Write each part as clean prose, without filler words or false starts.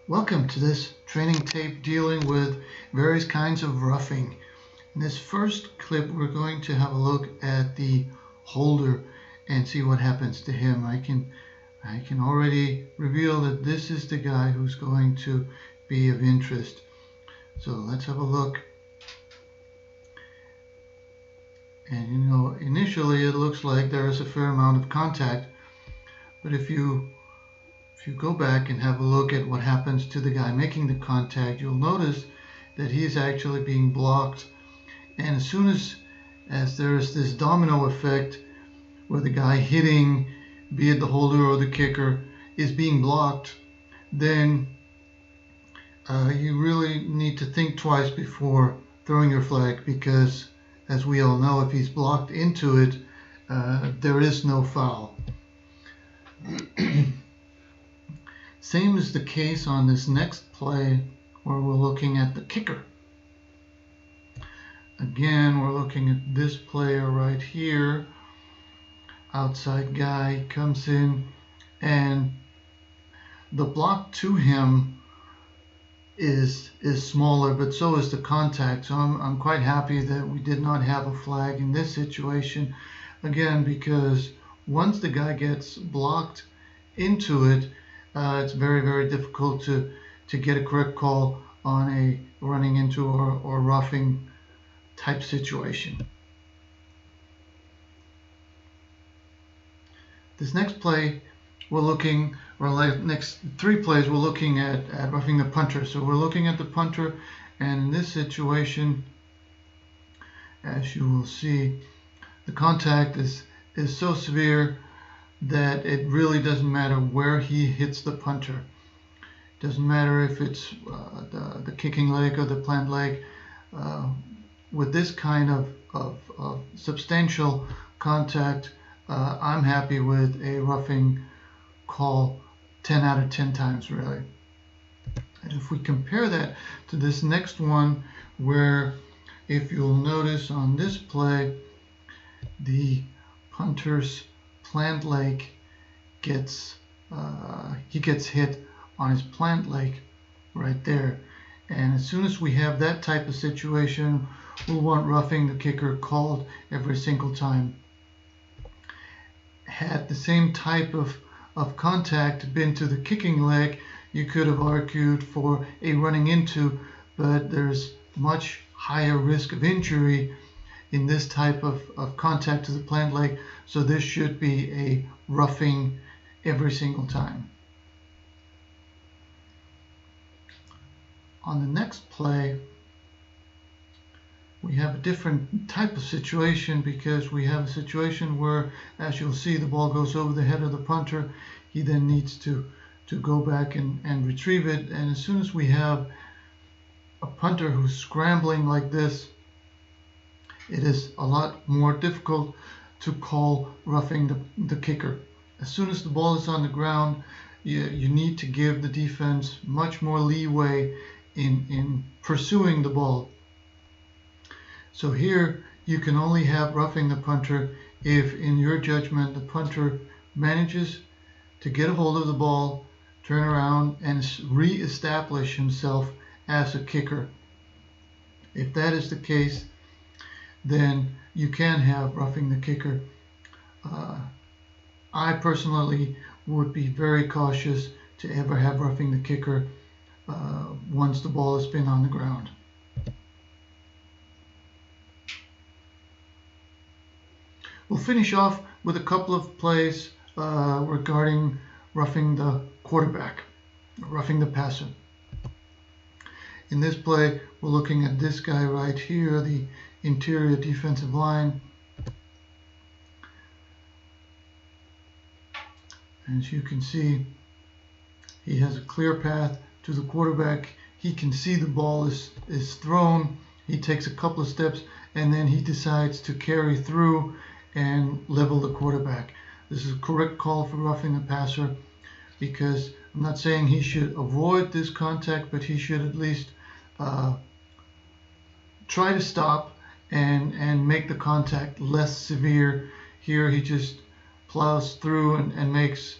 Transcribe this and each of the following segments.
Welcome to this training tape dealing with various kinds of roughing. In this first clip, we're going to have a look at the holder and see what happens to him. I can already reveal that this is the guy who's going to be of interest. So let's have a look. And initially it looks like there is a fair amount of contact, but if you go back and have a look at what happens to the guy making the contact, you'll notice that he's actually being blocked. And as soon as there's this domino effect where the guy hitting, be it the holder or the kicker, is being blocked, then you really need to think twice before throwing your flag, because as we all know, if he's blocked into it, there is no foul. Same is the case on this next play where we're looking at the kicker. Again, we're looking at this player right here. Outside guy comes in, and the block to him is smaller, but so is the contact. So I'm quite happy that we did not have a flag in this situation. Again, because once the guy gets blocked into it, it's very, very difficult to get a correct call on a running into or roughing type situation. This next play, next three plays, we're looking at roughing the punter. So we're looking at the punter, and in this situation, as you will see, the contact is so severe that it really doesn't matter where he hits the punter. It doesn't matter if it's the kicking leg or the plant leg. With this kind of substantial contact, I'm happy with a roughing call 10 out of 10 times, really. And if we compare that to this next one, where if you'll notice on this play, the punter's plant leg gets hit on his plant leg right there. And as soon as we have that type of situation, we'll want roughing the kicker called every single time. Had the same type of contact been to the kicking leg, you could have argued for a running into, but there's much higher risk of injury in this type of contact to the plant leg, so this should be a roughing every single time. On the next play, we have a different type of situation, because we have a situation where, as you'll see, the ball goes over the head of the punter. He then needs to go back and retrieve it, and as soon as we have a punter who's scrambling like this, it is a lot more difficult to call roughing the kicker. As soon as the ball is on the ground, you need to give the defense much more leeway in pursuing the ball. So here you can only have roughing the punter if, in your judgment, the punter manages to get a hold of the ball, turn around, and re-establish himself as a kicker. If that is the case, then you can have roughing the kicker. I personally would be very cautious to ever have roughing the kicker once the ball has been on the ground. We'll finish off with a couple of plays regarding roughing the quarterback, roughing the passer. In this play, we're looking at this guy right here, the interior defensive line. As you can see, he has a clear path to the quarterback. He can see the ball is thrown. He takes a couple of steps, and then he decides to carry through and level the quarterback. This is a correct call for roughing the passer, because I'm not saying he should avoid this contact, but he should at least try to stop and make the contact less severe. Here he just plows through and makes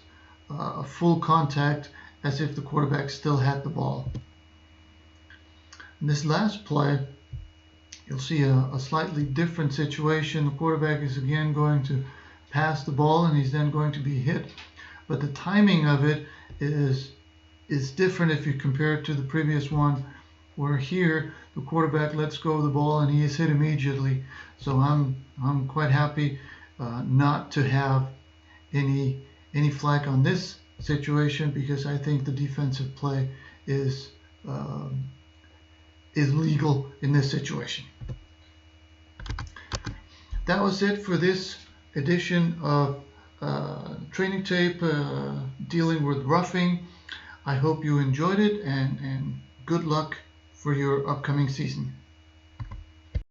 a full contact as if the quarterback still had the ball. In this last play, you'll see a slightly different situation. The quarterback is again going to pass the ball, and he's then going to be hit. But the timing of it is different if you compare it to the previous one, where here the quarterback lets go of the ball and he is hit immediately. So I'm quite happy not to have any flag on this situation, because I think the defensive play is legal in this situation. That was it for this edition of Training Tape dealing with roughing. I hope you enjoyed it, and good luck for your upcoming season.